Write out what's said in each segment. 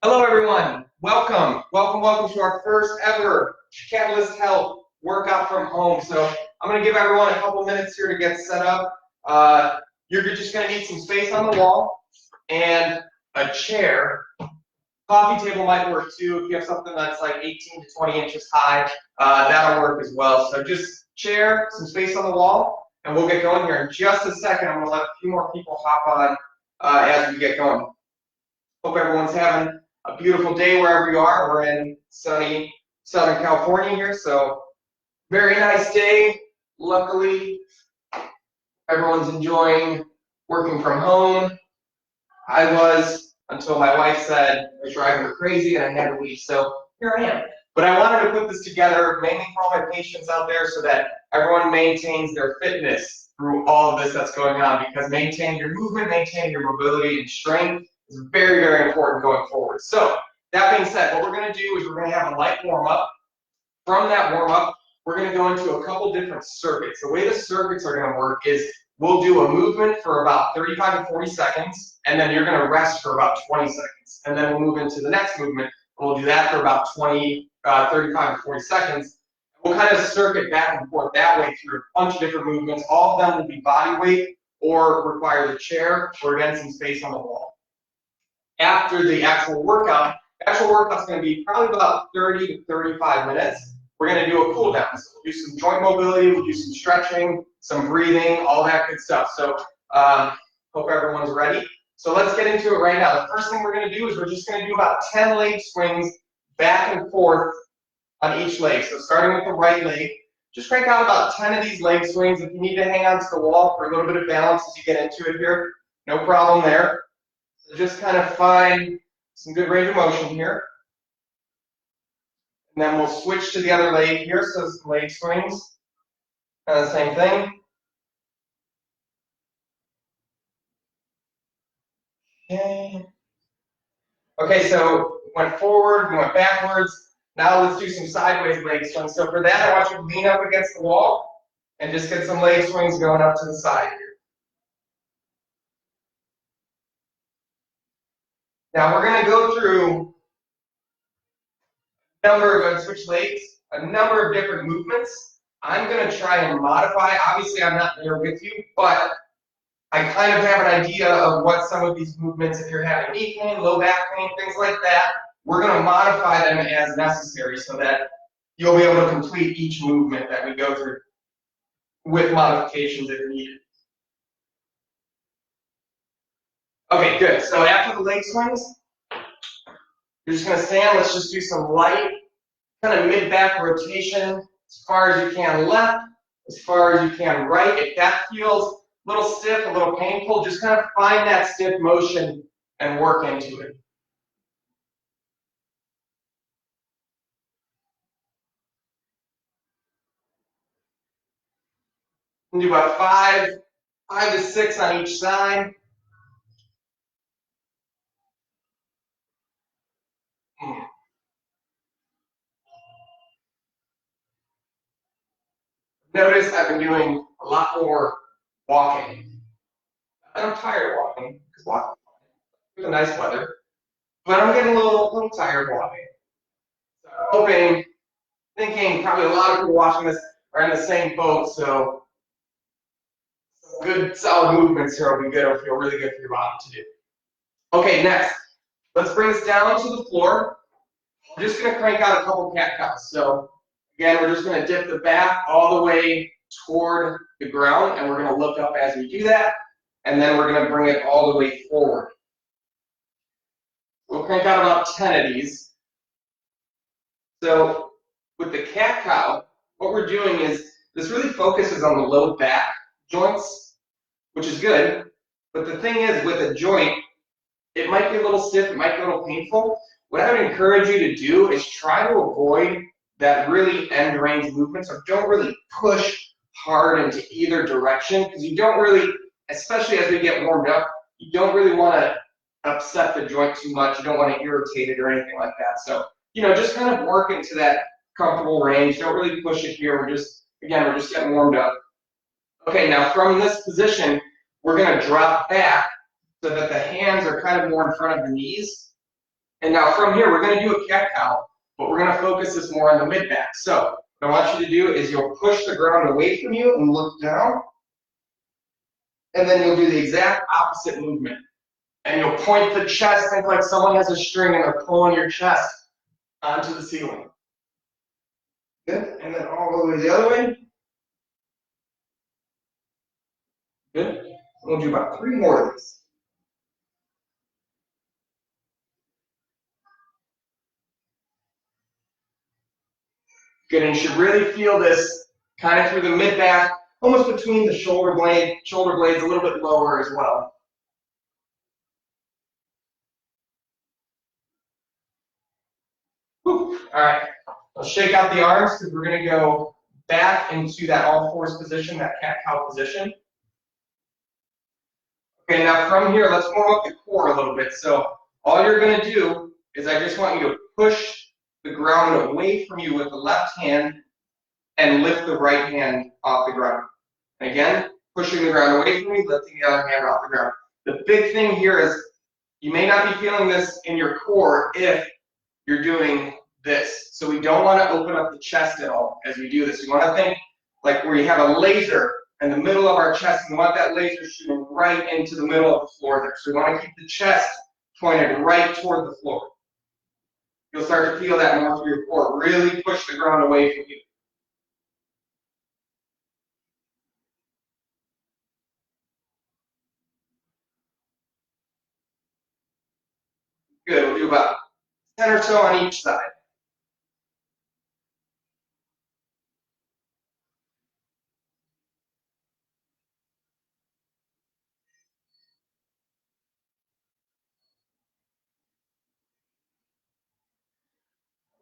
Hello, everyone. Welcome to our first ever Catalyst Health workout from home. So I'm going to give everyone a couple minutes here to get set up. You're just going to need some space on the wall and a chair. Coffee table might work too. If you have something that's like 18 to 20 inches high, that'll work as well. So just chair, some space on the wall, and we'll get going here in just a second. I'm going to let a few more people hop on as we get going. Hope everyone's having a beautiful day wherever you are. We're in sunny Southern California here, so very nice day. Luckily, everyone's enjoying working from home. I was, until my wife said I was driving her crazy and I had to leave, so here I am. But I wanted to put this together mainly for all my patients out there so that everyone maintains their fitness through all of this that's going on, because maintaining your movement, maintaining your mobility and strength is very, very important going forward. So that being said, what we're going to do is we're going to have a light warm-up. From that warm-up, we're going to go into a couple different circuits. The way the circuits are going to work is we'll do a movement for about 35 to 40 seconds, and then you're going to rest for about 20 seconds. And then we'll move into the next movement, and we'll do that for about 35 to 40 seconds. We'll kind of circuit back and forth that way through a bunch of different movements. All of them will be body weight or require the chair or again some space on the wall. After the actual workout's going to be probably about 30 to 35 minutes. We're going to do a cool down. So we'll do some joint mobility, we'll do some stretching, some breathing, all that good stuff. So hope everyone's ready. So let's get into it right now. The first thing we're going to do is we're just going to do about 10 leg swings back and forth on each leg. So starting with the right leg, just crank out about 10 of these leg swings. If you need to hang on to the wall for a little bit of balance as you get into it here, no problem there. So just kind of find some good range of motion here. And then we'll switch to the other leg here, so some leg swings. Kind of the same thing. Okay, so we went forward, we went backwards. Now let's do some sideways leg swings. So for that, I want you to lean up against the wall and just get some leg swings going up to the side here. Now we're going to go through switch legs, a number of different movements. I'm going to try and modify. Obviously, I'm not there with you, but I kind of have an idea of what some of these movements, if you're having knee pain, low back pain, things like that, we're going to modify them as necessary so that you'll be able to complete each movement that we go through with modifications if needed. Okay, good. So after the leg swings, you're just going to stand. Let's just do some light kind of mid-back rotation as far as you can left, as far as you can right. If that feels a little stiff, a little painful, just kind of find that stiff motion and work into it. We'll do about five to six on each side. Notice I've been doing a lot more walking. I'm tired of walking, because walking is a nice weather, but I'm getting a little tired walking. So I'm thinking probably a lot of people watching this are in the same boat, so good solid movements here will be good. It'll feel really good for your body to do. Okay, next, let's bring this down to the floor. We're just going to crank out a couple cat cows. So again, we're just going to dip the back all the way toward the ground, and we're going to look up as we do that, and then we're going to bring it all the way forward. We'll crank out about 10 of these. So with the cat cow, what we're doing is this really focuses on the low back joints, which is good. But the thing is, with a joint, it might be a little stiff, it might be a little painful. What I would encourage you to do is try to avoid that really end range movement. So don't really push hard into either direction, because you don't really, especially as we get warmed up, you don't really want to upset the joint too much. You don't want to irritate it or anything like that. So, just kind of work into that comfortable range. Don't really push it here. We're just getting warmed up. Okay, now from this position, we're going to drop back so that the hands are kind of more in front of the knees. And now from here, we're going to do a cat-cow, but we're going to focus this more on the mid-back. So what I want you to do is you'll push the ground away from you and look down, and then you'll do the exact opposite movement. And you'll point the chest, think like someone has a string and they're pulling your chest onto the ceiling. Good, and then all the way the other way. Good, we'll do about 3 more of these. Good, and you should really feel this kind of through the mid-back, almost between the shoulder blades, a little bit lower as well. Whew. All right, let's shake out the arms because we're going to go back into that all-fours position, that cat-cow position. Okay, now from here, let's warm up the core a little bit. So all you're going to do is I just want you to push the ground away from you with the left hand and lift the right hand off the ground. And again, pushing the ground away from you, lifting the other hand off the ground. The big thing here is you may not be feeling this in your core if you're doing this. So we don't want to open up the chest at all as we do this. We want to think like where you have a laser in the middle of our chest, and we want that laser shooting right into the middle of the floor there. So we want to keep the chest pointed right toward the floor. You'll start to feel that more through your core. Really push the ground away from you. Good, we'll do about 10 or so on each side.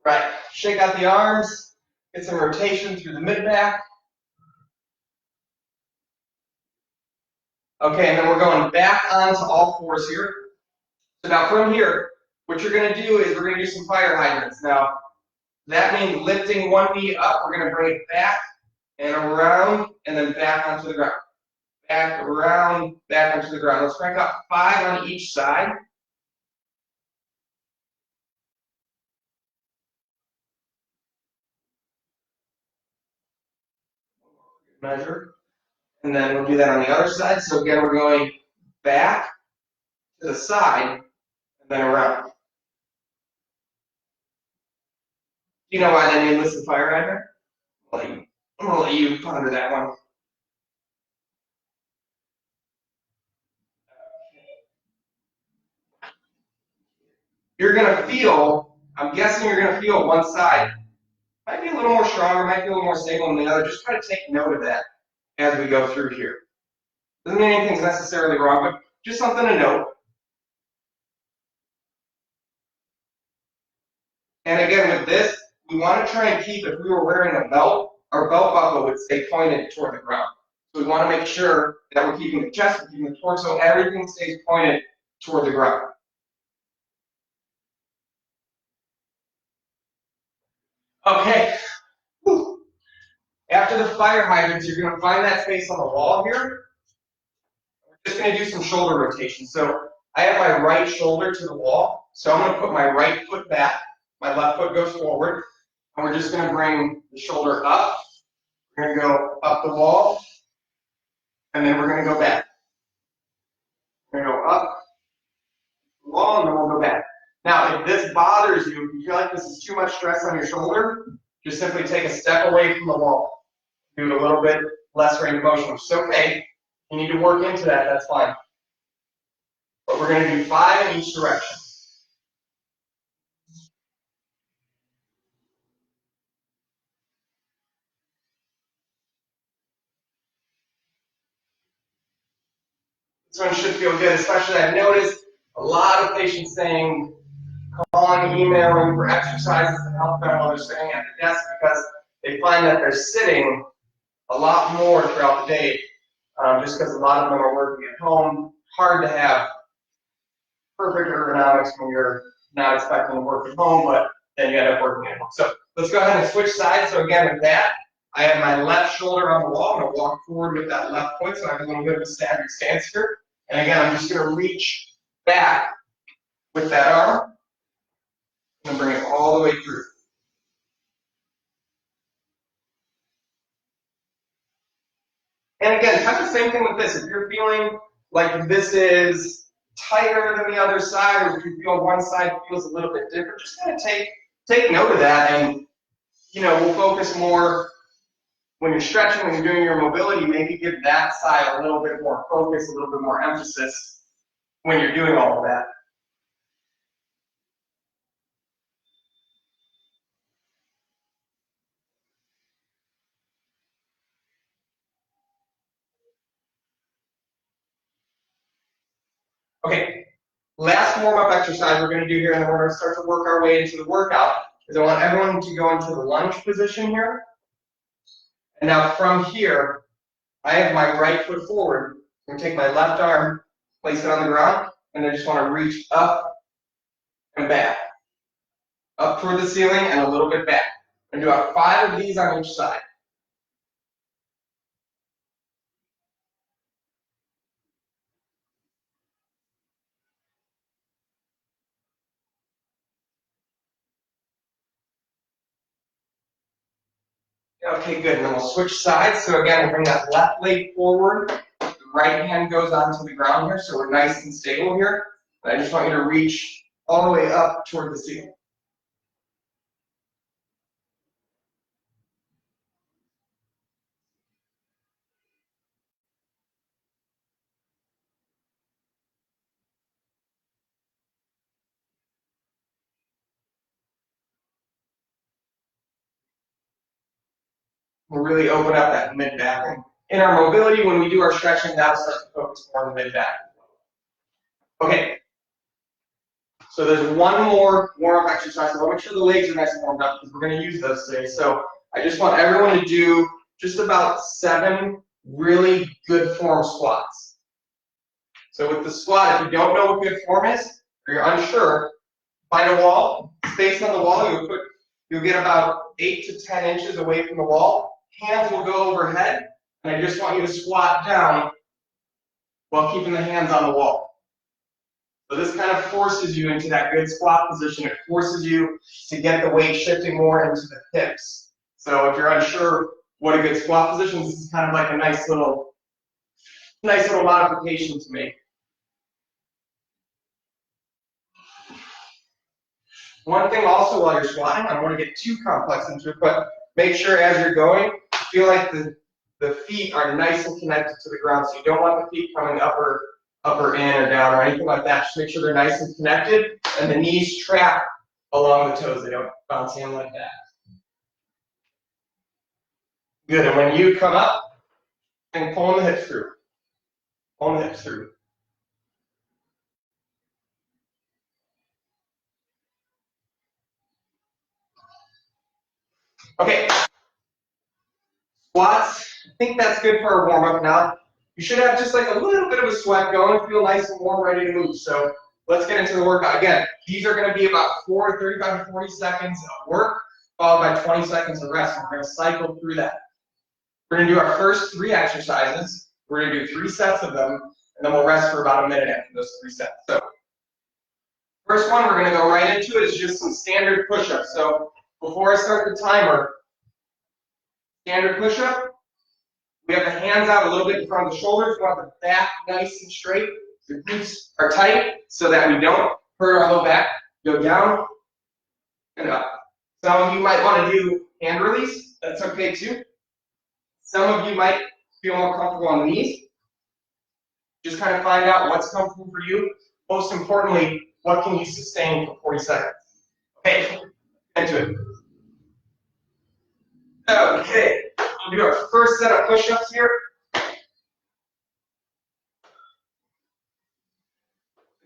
Right, shake out the arms, get some rotation through the mid-back. Okay, and then we're going back onto all fours here. So now from here, what you're going to do is we're going to do some fire hydrants. Now, that means lifting one knee up, we're going to bring it back and around, and then back onto the ground. Back, around, back onto the ground. Let's crank up 5 on each side. Measure. And then we'll do that on the other side. So again, we're going back to the side, and then around. Do you know why they named this a fire hydrant? I'm going to let you ponder that one. You're going to feel, I'm guessing you're going to feel one side. Might be a little more stronger, might be a little more stable than the other. Just try to take note of that as we go through here. Doesn't mean anything's necessarily wrong, but just something to note. And again, with this, we want to try and keep, if we were wearing a belt, our belt buckle would stay pointed toward the ground. So we want to make sure that we're keeping the chest, we're keeping the torso, everything stays pointed toward the ground. Okay. Whew. After the fire hydrants, you're going to find that space on the wall here. We're just going to do some shoulder rotation. So I have my right shoulder to the wall, so I'm going to put my right foot back. My left foot goes forward, and we're just going to bring the shoulder up. We're going to go up the wall, and then we're going to go back. We're going to go up the wall, and then we'll go back. Now, if this bothers you, if you feel like this is too much stress on your shoulder, just simply take a step away from the wall. Do a little bit less range of motion, which is okay. You need to work into that, that's fine. But we're going to do 5 in each direction. This one should feel good, especially I've noticed a lot of patients saying, calling, emailing for exercises to help them while they're sitting at the desk because they find that they're sitting a lot more throughout the day, just because a lot of them are working at home. Hard to have perfect ergonomics when you're not expecting to work at home, but then you end up working at home. So let's go ahead and switch sides. So again, with that, I have my left shoulder on the wall. I'm going to walk forward with that left foot, so I have a little bit of a staggered stance here. And again, I'm just going to reach back with that arm. same thing with this. If you're feeling like this is tighter than the other side, or if you feel one side feels a little bit different, just kind of take note of that, and we'll focus more when you're stretching, when you're doing your mobility. Maybe give that side a little bit more focus, a little bit more emphasis when you're doing all of that. Okay, last warm-up exercise we're going to do here, and then we're going to start to work our way into the workout, is I want everyone to go into the lunge position here. And now from here, I have my right foot forward. I'm going to take my left arm, place it on the ground, and I just want to reach up and back. Up toward the ceiling and a little bit back. I'm going to do about 5 of these on each side. Okay, good. And then we'll switch sides. So again, we'll bring that left leg forward. The right hand goes onto the ground here, so we're nice and stable here. And I just want you to reach all the way up toward the ceiling. We'll really open up that mid-back. And in our mobility, when we do our stretching, that'll start to focus more on the mid-back. Okay. So there's one more warm-up exercise. So I'll make sure the legs are nice and warmed up because we're going to use those today. So I just want everyone to do just about 7 really good form squats. So with the squat, if you don't know what good form is, or you're unsure, find a wall, space on the wall. You'll get about 8 to 10 inches away from the wall. Hands will go overhead, and I just want you to squat down while keeping the hands on the wall. So this kind of forces you into that good squat position. It forces you to get the weight shifting more into the hips. So if you're unsure what a good squat position is, this is kind of like a nice little modification to make. One thing also while you're squatting, I don't want to get too complex into it, but make sure as you're going, feel like the feet are nice and connected to the ground. So you don't want the feet coming up or in or down or anything like that. Just make sure they're nice and connected and the knees trap along the toes. They don't bounce in like that. Good. And when you come up, and pulling the hips through. Pulling the hips through. Okay. Squats. I think that's good for our warm-up now. You should have just like a little bit of a sweat going, feel nice and warm, ready to move. So let's get into the workout. Again, these are going to be about 35 to 40 seconds of work, followed by 20 seconds of rest. We're going to cycle through that. We're going to do our first 3 exercises. We're going to do 3 sets of them, and then we'll rest for about a minute after those 3 sets. So first one, we're going to go right into it. Is just some standard push-ups. So before I start the timer, standard push-up. We have the hands out a little bit in front of the shoulders. We want the back nice and straight. The glutes are tight so that we don't hurt our low back. Go down and up. Some of you might want to do hand release. That's okay too. Some of you might feel more comfortable on the knees. Just kind of find out what's comfortable for you. Most importantly, what can you sustain for 40 seconds? Okay, into it. Okay, we'll do our first set of push-ups here.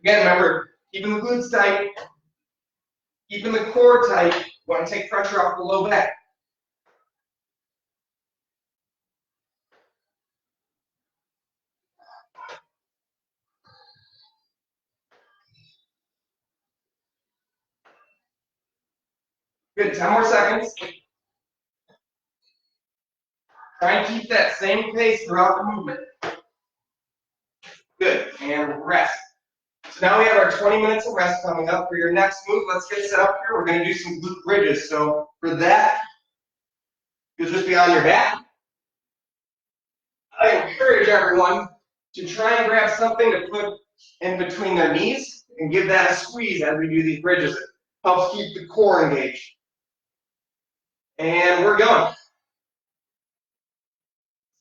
Again, remember, keeping the glutes tight, keeping the core tight. You want to take pressure off the low back. Good, 10 more seconds. Try and keep that same pace throughout the movement. Good, and rest. So now we have our 20 minutes of rest coming up. For your next move, let's get set up here. We're going to do some glute bridges. So for that, you'll just be on your back. I encourage everyone to try and grab something to put in between their knees and give that a squeeze as we do these bridges. It helps keep the core engaged. And we're going.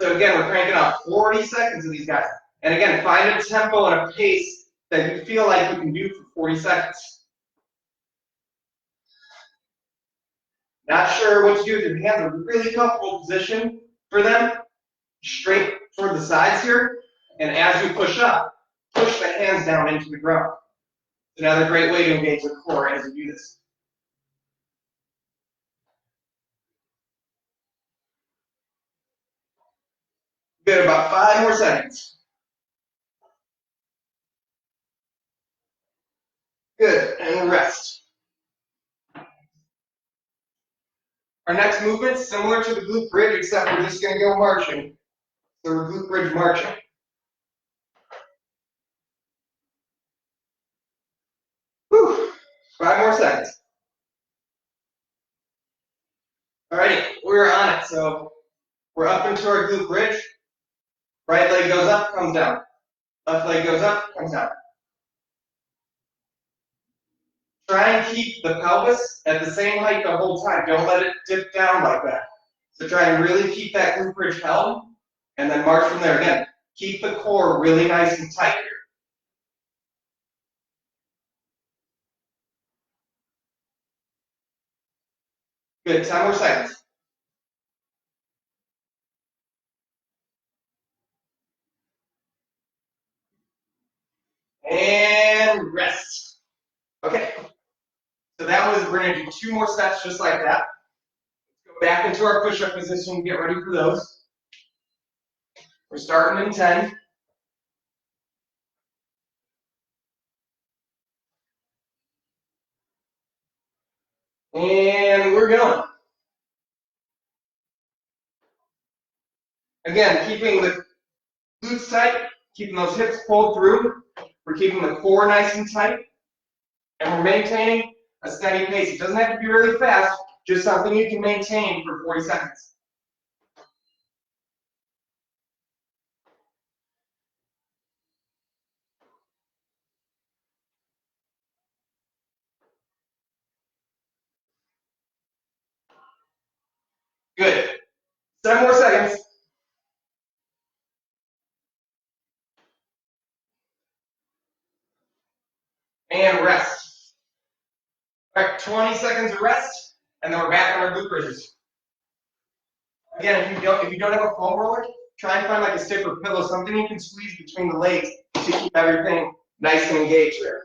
So again, we're cranking out 40 seconds of these guys. And again, find a tempo and a pace that you feel like you can do for 40 seconds. Not sure what to do with your hands. A really comfortable position for them. Straight toward the sides here. And as you push up, push the hands down into the ground. It's another great way to engage the core as you do this. Good, about 5 more seconds. Good, and rest. Our next movement is similar to the glute bridge, except we're just going to go marching. So we're glute bridge marching. Whew. 5 more seconds. Alrighty, we're on it. So we're up into our glute bridge. Right leg goes up, comes down. Left leg goes up, comes down. Try and keep the pelvis at the same height the whole time. Don't let it dip down like that. So try and really keep that glute bridge held, and then march from there. Again, keep the core really nice and tight here. Good, 10 more seconds. And rest. Okay, so that was, we're going to do 2 more sets just like that. Let's go back into our push-up position, get ready for those. We're starting in 10. And we're going. Again, keeping the glutes tight, keeping those hips pulled through. We're keeping the core nice and tight. And we're maintaining a steady pace. It doesn't have to be really fast, just something you can maintain for 40 seconds. Good. 7 more seconds. And rest. All right, 20 seconds of rest, and then we're back on our glute bridges. Again, if you don't have a foam roller, try and find like a stick or pillow, something you can squeeze between the legs to keep everything nice and engaged there.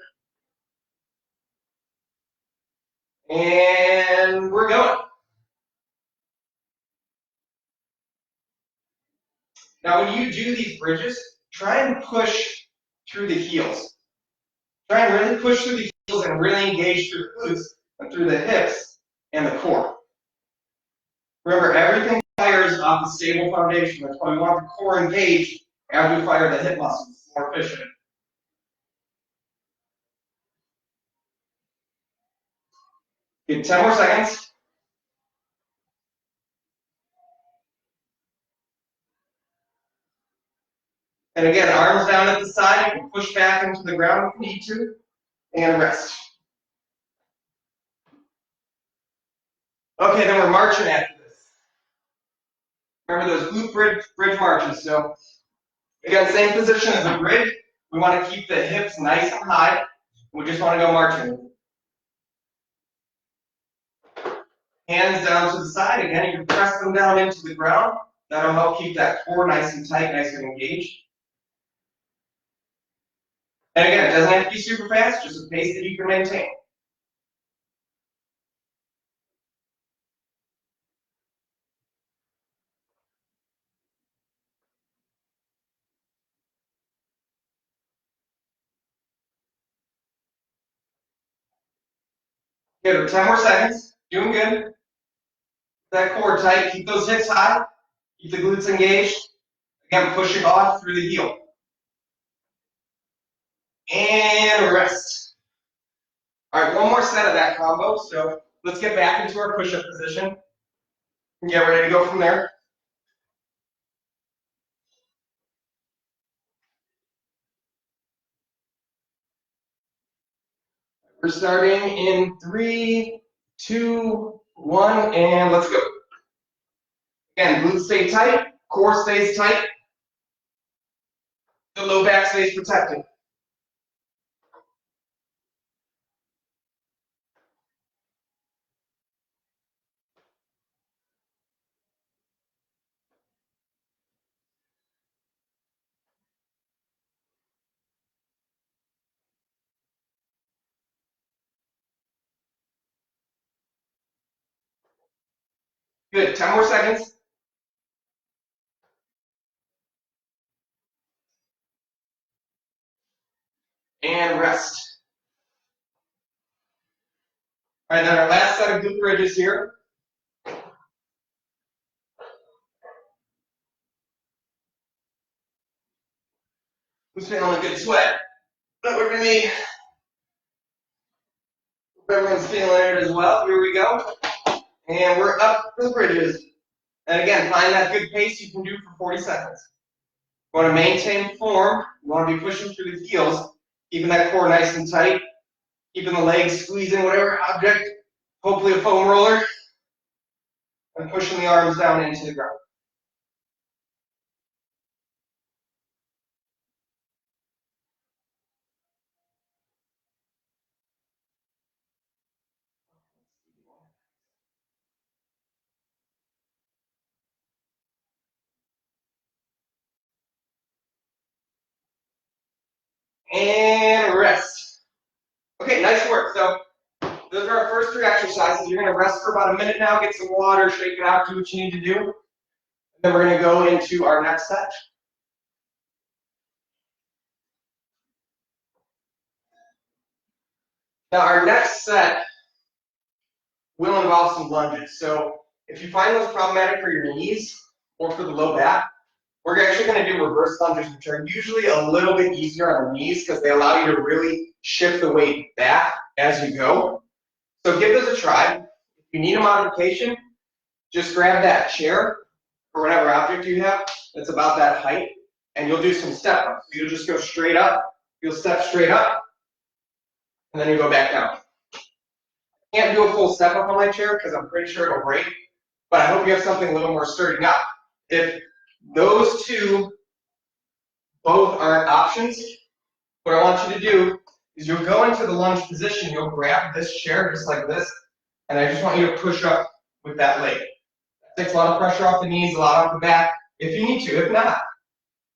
And we're going. Now, when you do these bridges, try and push through the heels. Try and really push through the heels and really engage through the glutes and through the hips and the core. Remember, everything fires off a stable foundation. That's why we want the core engaged as we fire the hip muscles. It's more efficient. Get 10 more seconds. And again, arms down at the side. You can push back into the ground if you need to. And rest. Okay, then we're marching after this. Remember those glute bridge marches. So again, same position as the bridge. We want to keep the hips nice and high. We just want to go marching. Hands down to the side. Again, you can press them down into the ground. That'll help keep that core nice and tight, nice and engaged. And again, it doesn't have to be super fast, just a pace that you can maintain. Good, 10 more seconds. Doing good. That core tight. Keep those hips high. Keep the glutes engaged. Again, pushing off through the heel. And rest. All right, one more set of that combo. So let's get back into our push-up position and get ready to go from there. We're starting in 3, 2, 1, and let's go. Again, glutes stay tight, core stays tight, the low back stays protected. Good, 10 more seconds. And rest. All right, then our last set of glute bridges here. Who's feeling a good sweat? But we're gonna be, everyone's feeling it as well. Here we go. And we're up for the bridges. And again, find that good pace you can do for 40 seconds. You want to maintain form. You want to be pushing through the heels, keeping that core nice and tight, keeping the legs squeezing whatever object, hopefully a foam roller, and pushing the arms down into the ground. And rest. Okay, nice work. So those are our first 3 exercises. You're going to rest for about a minute now, get some water, shake it out, do what you need to do. And then we're going to go into our next set. Now our next set will involve some lunges. So if you find those problematic for your knees or for the low back, we're actually going to do reverse lunges, which are usually a little bit easier on the knees because they allow you to really shift the weight back as you go. So give those a try. If you need a modification, just grab that chair or whatever object you have that's about that height, and you'll do some step ups. You'll just go straight up, you'll step straight up, and then you go back down. I can't do a full step up on my chair because I'm pretty sure it'll break, but I hope you have something a little more sturdy. Now, if those two both aren't options, what I want you to do is you'll go into the lunge position, you'll grab this chair just like this, and I just want you to push up with that leg. That takes a lot of pressure off the knees, a lot off the back, if you need to. If not,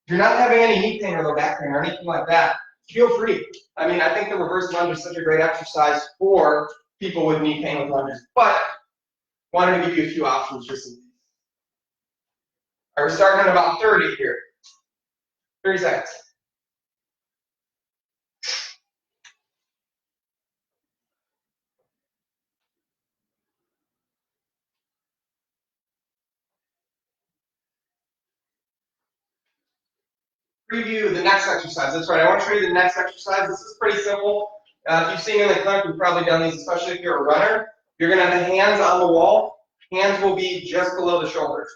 if you're not having any knee pain or low back pain or anything like that, feel free. I mean, I think the reverse lunge is such a great exercise for people with knee pain with lunges, but wanted to give you a few options just in case. All right, we're starting at about 30 here. 30 seconds. Preview the next exercise. That's right, I want to show you the next exercise. This is pretty simple. If you've seen in the clinic, we've probably done these, especially if you're a runner. You're going to have the hands on the wall. Hands will be just below the shoulders.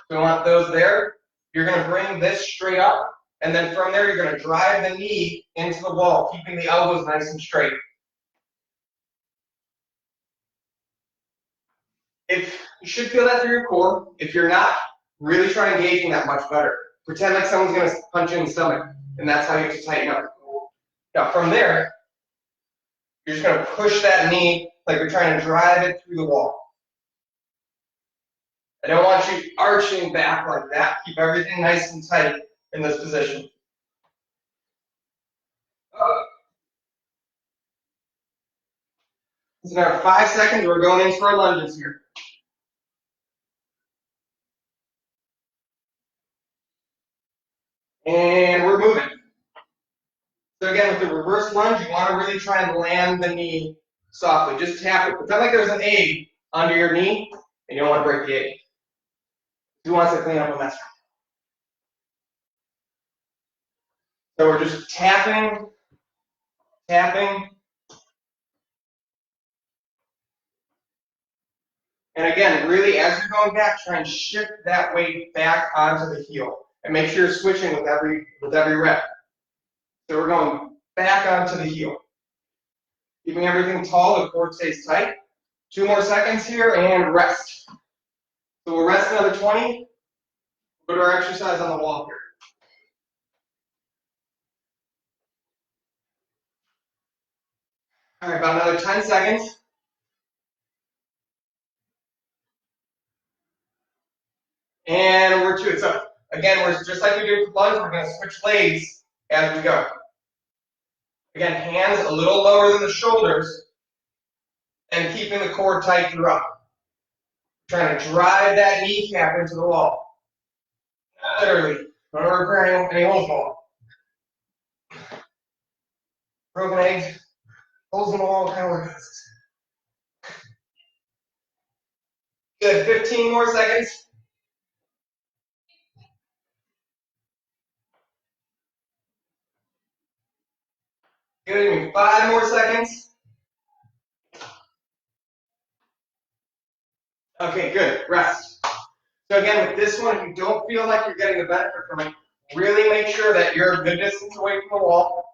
So we want those there. You're going to bring this straight up, and then from there, you're going to drive the knee into the wall, keeping the elbows nice and straight. If you should feel that through your core. If you're not, really try engaging that much better. Pretend like someone's going to punch you in the stomach, and that's how you have to tighten up. Now, from there, you're just going to push that knee like you're trying to drive it through the wall. I don't want you arching back like that. Keep everything nice and tight in this position. So now 5 seconds, we're going into our lunges here. And we're moving. So again, with the reverse lunge, you want to really try and land the knee softly. Just tap it. Pretend like there's an egg under your knee, and you don't want to break the egg. You want to clean up a mess. So we're just tapping, tapping. And again, really, as you're going back, try and shift that weight back onto the heel. And make sure you're switching with every rep. So we're going back onto the heel. Keeping everything tall, the core stays tight. 2 more seconds here and rest. So we'll rest another 20. Go to our exercise on the wall here. All right, about another 10 seconds. And we're to it. So again, we're just like we did with lunge, we're going to switch legs as we go. Again, hands a little lower than the shoulders and keeping the core tight throughout. Trying to drive that kneecap into the wall. Literally. Don't repair anyone's wall. Broken eggs, holes in the wall, kind of work. Good. 15 more seconds. Good. 5 more seconds. Okay, good. Rest. So again, with this one, if you don't feel like you're getting the benefit from it, really make sure that you're a good distance away from the wall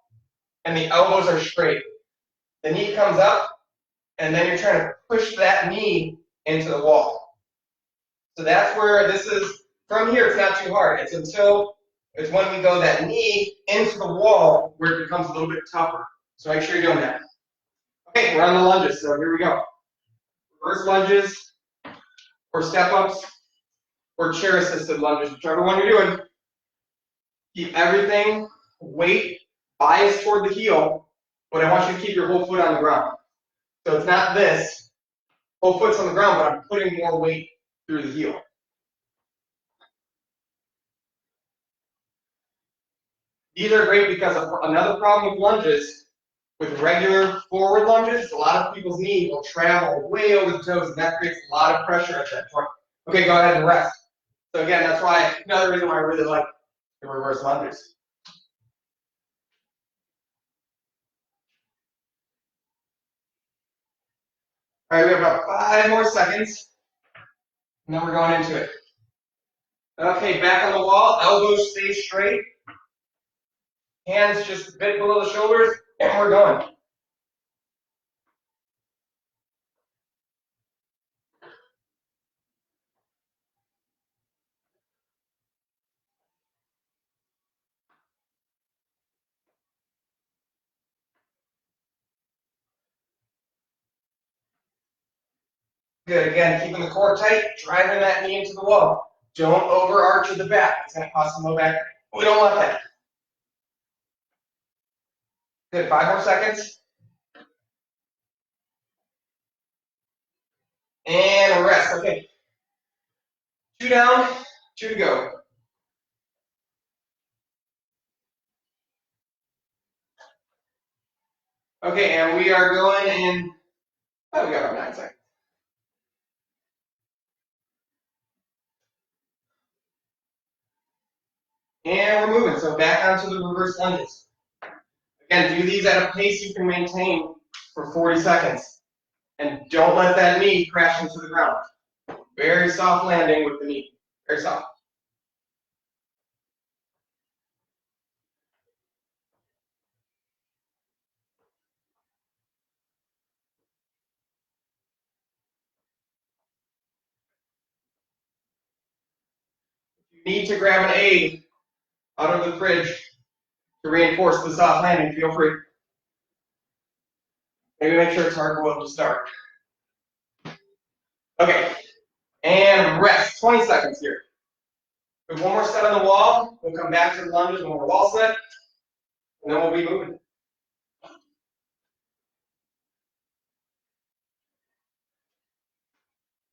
and the elbows are straight. The knee comes up, and then you're trying to push that knee into the wall. So that's where this is, from here it's not too hard. It's when we go that knee into the wall where it becomes a little bit tougher. So make sure you're doing that. Okay, we're on the lunges, so here we go. Reverse lunges, or step-ups, or chair-assisted lunges, whichever one you're doing. Keep everything, weight, bias toward the heel, but I want you to keep your whole foot on the ground. So it's not this, whole foot's on the ground, but I'm putting more weight through the heel. These are great because another problem with lunges, with regular forward lunges, a lot of people's knee will travel way over the toes, and that creates a lot of pressure at that joint. Okay, go ahead and rest. So again, that's why, another reason why I really like the reverse lunges. All right, we have about 5 more seconds, and then we're going into it. Okay, back on the wall, elbows stay straight, hands just a bit below the shoulders, and we're going. Good, again, keeping the core tight, driving that knee into the wall. Don't overarch at the back, it's going to cause some low back. We don't want that. Good, 5 more seconds. And rest, okay. 2 down, 2 to go. Okay, and we are going in, we got about 9 seconds. And we're moving, so back onto the reverse lunges. Again, do these at a pace you can maintain for 40 seconds. And don't let that knee crash into the ground. Very soft landing with the knee, very soft. If you need to grab an aid out of the fridge to reinforce the soft landing, feel free. Maybe make sure it's hard-boiled to start. Okay, and rest, 20 seconds here. With 1 more set on the wall, we'll come back to the lunges when we're wall set, and then we'll be moving.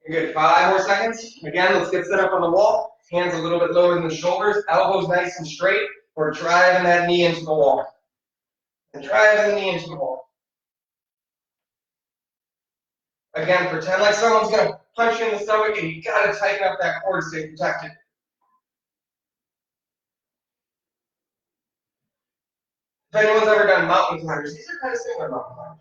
Good, 5 more seconds. Again, let's get set up on the wall. Hands a little bit lower than the shoulders, elbows nice and straight. We're driving that knee into the wall. And driving the knee into the wall. Again, pretend like someone's going to punch you in the stomach, and you got to tighten up that core to stay protected. If anyone's ever done mountain climbers, these are kind of similar to mountain climbers.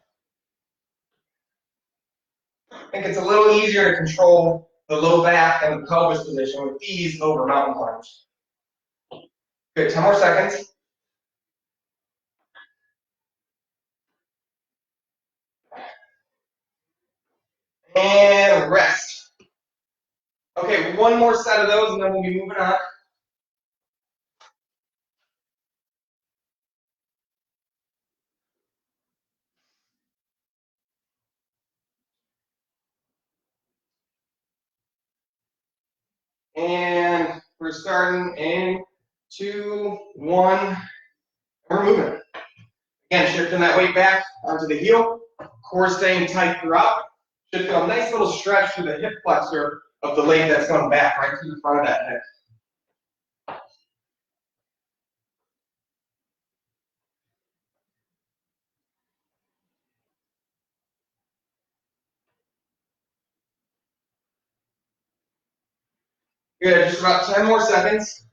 I think it's a little easier to control the low back and the pelvis position with these over mountain climbers. Good, 10 more seconds. And rest. Okay, one more set of those and then we'll be moving on. And we're starting in 2, 1. We're moving. Again, shifting that weight back onto the heel. Core staying tight throughout. Should feel a nice little stretch through the hip flexor of the leg that's going back right through the front of that hip. Good, just about 10 more seconds.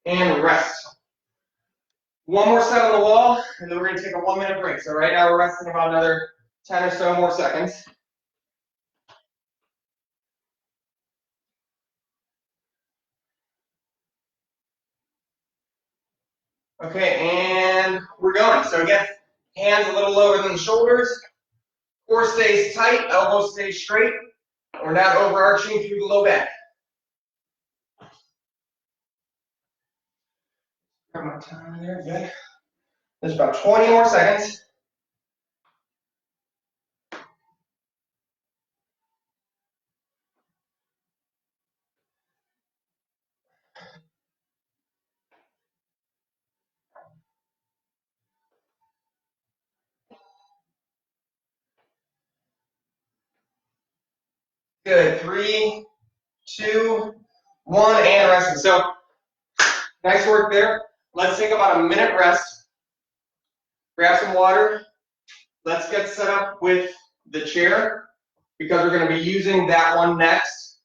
And rest. One more set on the wall, and then we're going to take a 1-minute break. So right now we're resting about another 10 or so more seconds. Okay, and we're going. So again, hands a little lower than the shoulders. Core stays tight, elbows stay straight. We're not overarching through the low back. Got my time there, good. There's about 20 more seconds. Good, 3, 2, 1, and resting. So, nice work there. Let's take about a minute rest. Grab some water. Let's get set up with the chair because we're going to be using that one next.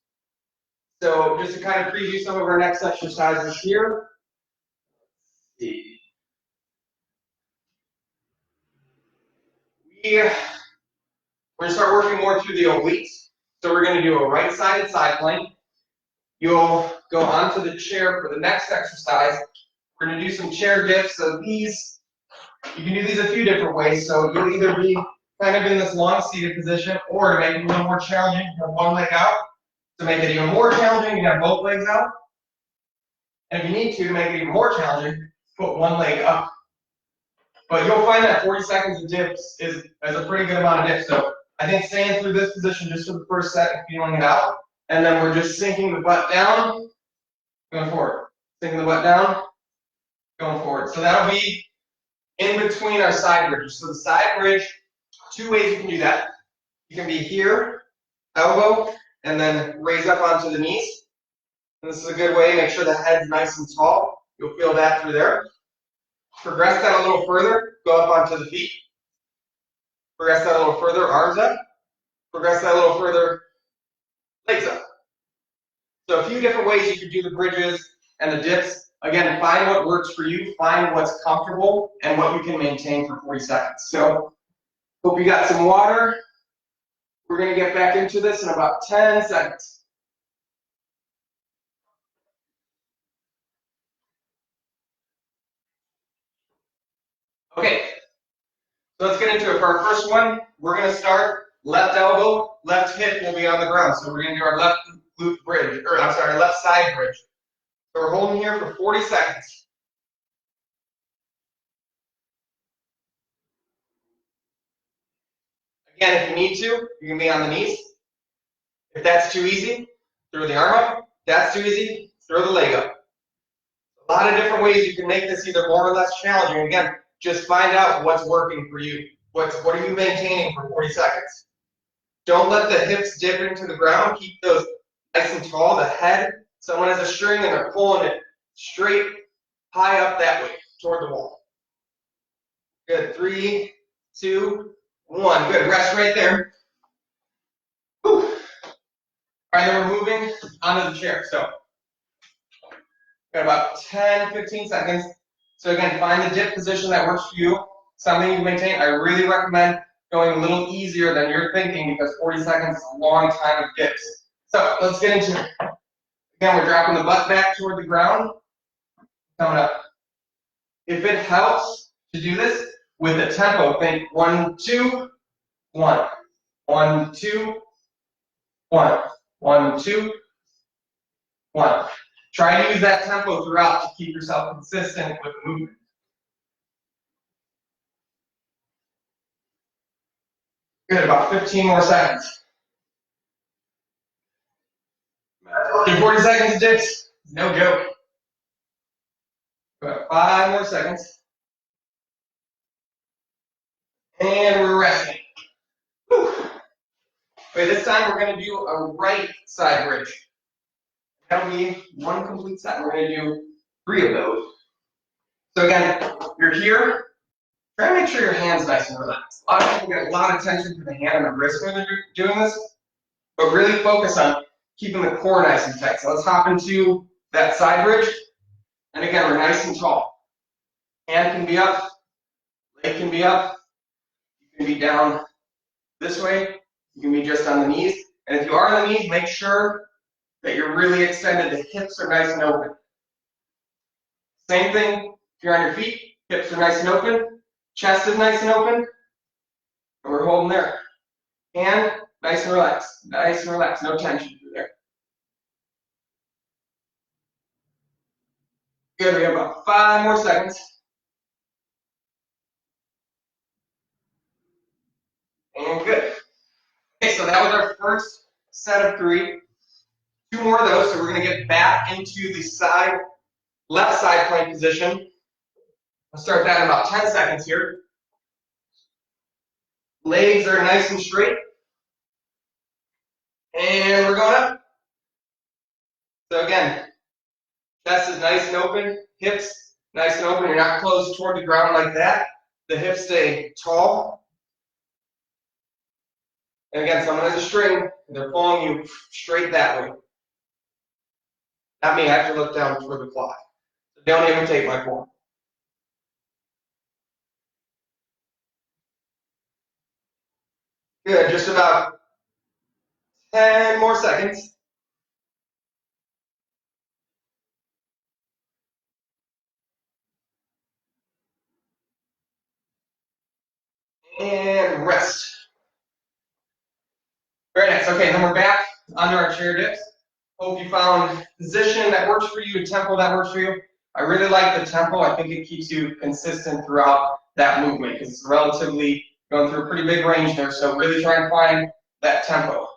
So just to kind of preview some of our next exercises here. We're going to start working more through the obliques. So we're going to do a right-sided side plank. You'll go onto the chair for the next exercise. We're going to do some chair dips. So these, you can do these a few different ways. So you'll either be kind of in this long seated position, or to make it a little more challenging, you have one leg out. To make it even more challenging, you have both legs out. And if you need to make it even more challenging, put one leg up. But you'll find that 40 seconds of dips is a pretty good amount of dips. So I think staying through this position just for the first set and feeling it out. And then we're just sinking the butt down, going forward. Sinking the butt down, going forward. So that'll be in between our side bridges. So the side bridge, 2 ways you can do that. You can be here, elbow, and then raise up onto the knees. And this is a good way, make sure the head's nice and tall. You'll feel that through there. Progress that a little further, go up onto the feet. Progress that a little further, arms up. Progress that a little further, legs up. So a few different ways you could do the bridges and the dips. Again, find what works for you, find what's comfortable, and what you can maintain for 40 seconds. So, hope you got some water. We're going to get back into this in about 10 seconds. Okay, so let's get into it. For our first one, we're going to start left elbow, left hip will be on the ground. So we're going to do our left glute bridge, or I'm sorry, left side bridge. So we're holding here for 40 seconds. Again, if you need to, you can be on the knees. If that's too easy, throw the arm up. If that's too easy, throw the leg up. A lot of different ways you can make this either more or less challenging. Again, just find out what's working for you. What are you maintaining for 40 seconds? Don't let the hips dip into the ground. Keep those nice and tall. The head, someone has a string and they're pulling it straight, high up that way, toward the wall. Good, 3, 2, 1. Good, rest right there. Whew. All right, then we're moving onto the chair. So, got about 10, 15 seconds. So again, find the dip position that works for you. Something you maintain. I really recommend going a little easier than you're thinking because 40 seconds is a long time of dips. So let's get into it. Again, we're dropping the butt back toward the ground, coming up. If it helps to do this with a tempo, think 1, 2, 1, 1, 2, 1, 1, 2, 1. Try to use that tempo throughout to keep yourself consistent with the movement. Good, about 15 more seconds. In 40 seconds, dips, no joke. About 5 more seconds. And we're resting. Whew. Okay, this time we're going to do a right side bridge. That'll be one complete set. We're going to do 3 of those. So again, you're here. Try to make sure your hand's nice and relaxed. A lot of people get a lot of tension to the hand and the wrist when they're doing this, but really focus on keeping the core nice and tight. So let's hop into that side bridge. And again, we're nice and tall. Hand can be up, leg can be up, you can be down this way, you can be just on the knees. And if you are on the knees, make sure that you're really extended. The hips are nice and open. Same thing if you're on your feet, hips are nice and open, chest is nice and open, and we're holding there. Hand, nice and relaxed, no tension through there. Good, we have about 5 more seconds. And good. Okay, so that was our first set of 3. 2 more of those, so we're going to get back into the side, left side plank position. I'll start that in about 10 seconds here. Legs are nice and straight. And we're going up. So again, chest is nice and open, hips nice and open. You're not closed toward the ground like that. The hips stay tall. And again, someone has a string, and they're pulling you straight that way. Not me, I have to look down toward the cloth. So don't imitate my form. Good, just about 10 more seconds. And rest. Very nice. Okay, then we're back under our chair dips. Hope you found position that works for you and tempo that works for you. I really like the tempo. I think it keeps you consistent throughout that movement because it's relatively going through a pretty big range there. So really try and find that tempo.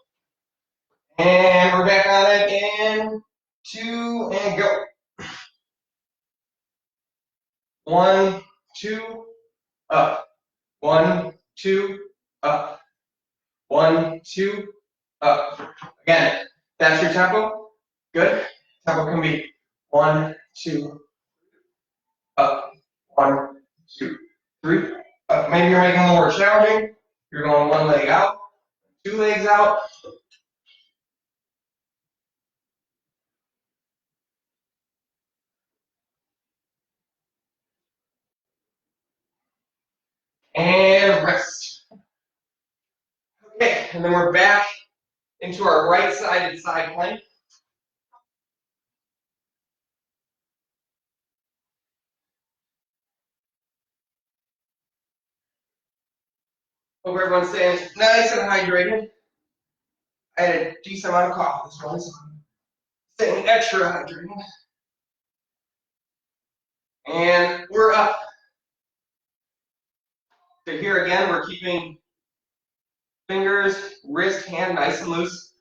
And we're back on it in 2 and go. 1, 2, up. 1, 2, up. 1, 2, up. Again, that's your tempo. Good. Tempo can be 1, 2, up. 1, 2, 3, up. Maybe you're making it a little more challenging. You're going 1 leg out, 2 legs out. And rest. Okay, and then we're back into our right-sided side plank. Hope everyone's staying nice and hydrated. I had a decent amount of coffee this morning, so I'm staying extra hydrated. And we're up. So here again, we're keeping fingers, wrist, hand nice and loose.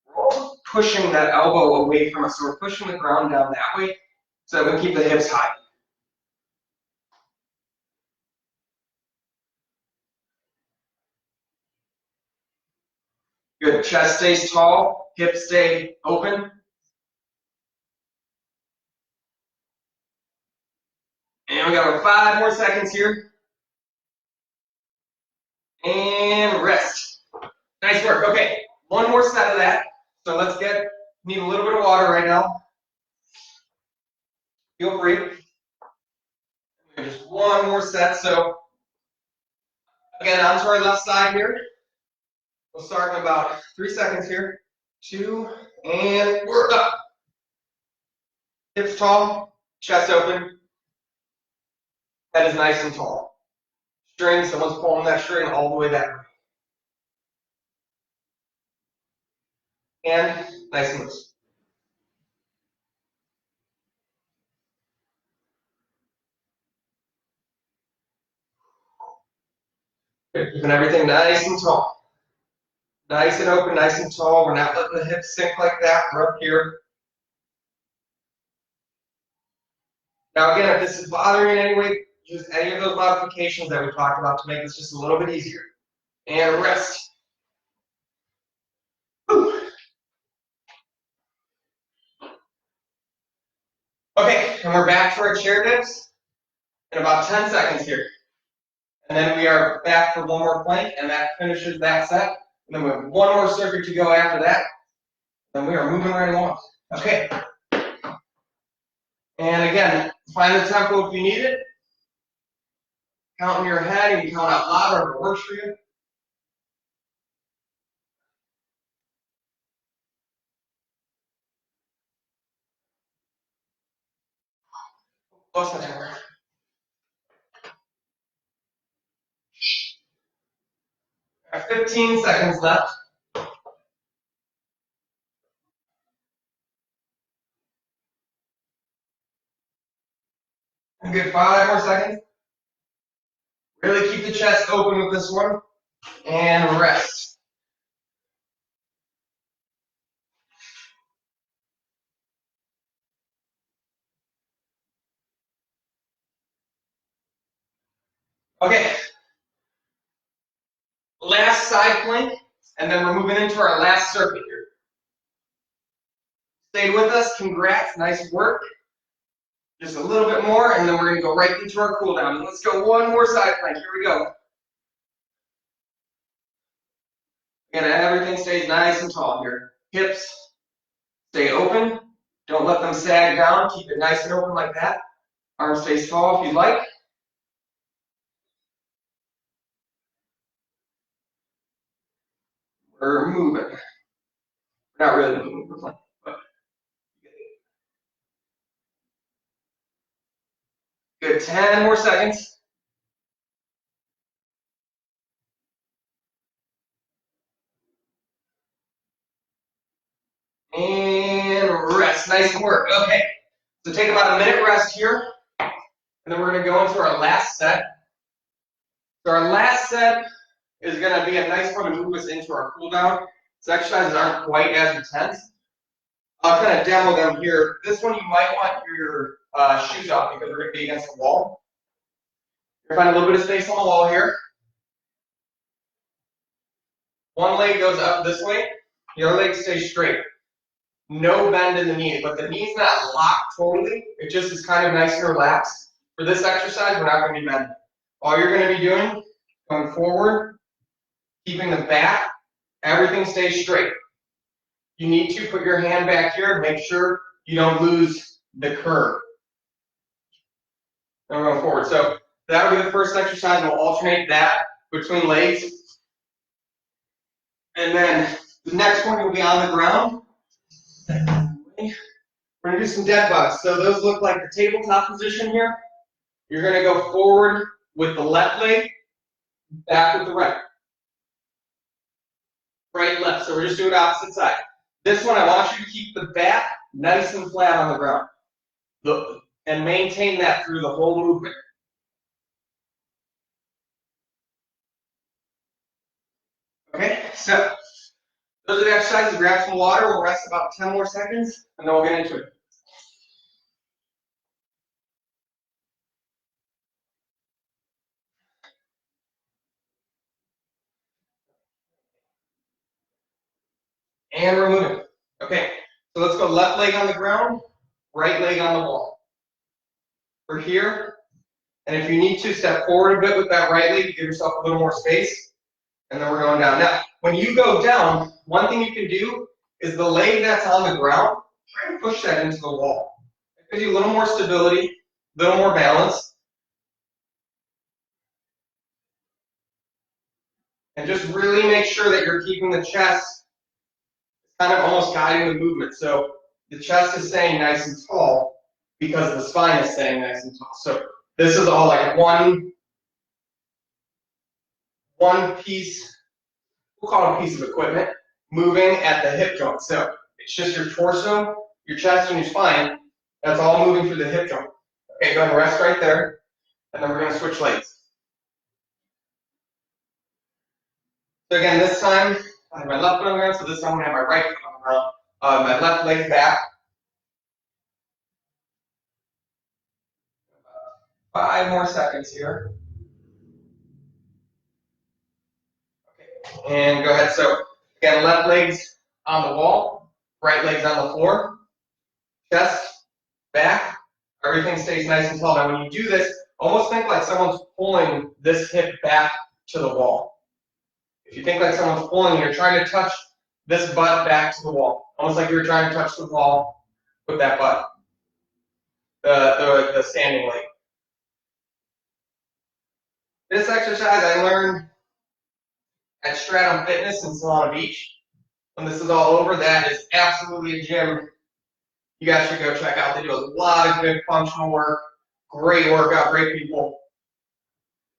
We're almost pushing that elbow away from us, so we're pushing the ground down that way so that we keep the hips high. Good. Chest stays tall, hips stay open. And we got about 5 more seconds here. And rest. Nice work. Okay, 1 more set of that. So let's need a little bit of water right now. Feel free. Just 1 more set. So again, onto our left side here. We'll start in about 3 seconds here. 2, and we're up. Hips tall, chest open, head is nice and tall. String, someone's pulling that string all the way that way. And nice and loose. Good. Keeping everything nice and tall. Nice and open, nice and tall. We're not letting the hips sink like that. We're up here. Now again, if this is bothering you in any way, use any of those modifications that we talked about to make this just a little bit easier. And rest. Whew. Okay, and we're back to our chair dips in about 10 seconds here. And then we are back for one more plank, and that finishes that set. And then we have one more circuit to go after that. Then we are moving right along. Okay. And again, find the tempo if you need it. Count in your head, you can count out loud or if it works for you. Close my timer. I have 15 seconds left. I'm good. 5 more seconds. Really keep the chest open with this one. And rest. Okay. Last side plank, and then we're moving into our last circuit here. Stayed with us. Congrats. Nice work. Just a little bit more, and then we're going to go right into our cool down. Let's go one more side plank. Here we go. Again, everything stays nice and tall here. Hips stay open. Don't let them sag down. Keep it nice and open like that. Arms stay tall if you'd like. We're moving. We're not really moving. We're playing. Good. 10 more seconds. And rest. Nice work. Okay. So take about a minute rest here. And then we're going to go into our last set. So our last set is going to be a nice one to move us into our cool down. So exercises aren't quite as intense. I'll kind of demo them here. This one you might want your shoes off because we're going to be against the wall. You're going to find a little bit of space on the wall here. One leg goes up this way. The other leg stays straight. No bend in the knee, but the knee's not locked totally. It just is kind of nice and relaxed. For this exercise, we're not going to be bending. All you're going to be doing, going forward, keeping the back, everything stays straight. You need to put your hand back here to make sure you don't lose the curve. And we're going forward. So that'll be the first exercise. We'll alternate that between legs. And then the next one will be on the ground. We're going to do some dead bugs. So those look like the tabletop position here. You're going to go forward with the left leg, back with the right. Right, left. So we're just doing opposite side. This one, I want you to keep the back nice and flat on the ground. And maintain that through the whole movement. Okay, so those are the exercises. Grab some water. We'll rest about 10 more seconds, and then we'll get into it. And we're moving. Okay, so let's go left leg on the ground, right leg on the wall. We're here, and if you need to, step forward a bit with that right leg to give yourself a little more space, and then we're going down. Now, when you go down, one thing you can do is the leg that's on the ground, try to push that into the wall. It gives you a little more stability, a little more balance. And just really make sure that you're keeping the chest kind of almost guiding the movement. So the chest is staying nice and tall, because the spine is staying nice and tall. So this is all like one piece, we'll call it a piece of equipment, moving at the hip joint. So it's just your torso, your chest, and your spine. That's all moving through the hip joint. Okay, go ahead and rest right there. And then we're going to switch legs. So again, this time, I have my left foot on the ground, so this time I'm going to have my right foot on the ground. My left leg back. 5 more seconds here. Okay, and go ahead. So again, left leg's on the wall, right leg's on the floor. Chest, back, everything stays nice and tall. Now when you do this, almost think like someone's pulling this hip back to the wall. If you think like someone's pulling, you're trying to touch this butt back to the wall. Almost like you're trying to touch the wall with that butt. The standing leg. This exercise I learned at Stratum Fitness in Solana Beach. When this is all over, that is absolutely a gym you guys should go check out. They do a lot of good functional work, great workout, great people.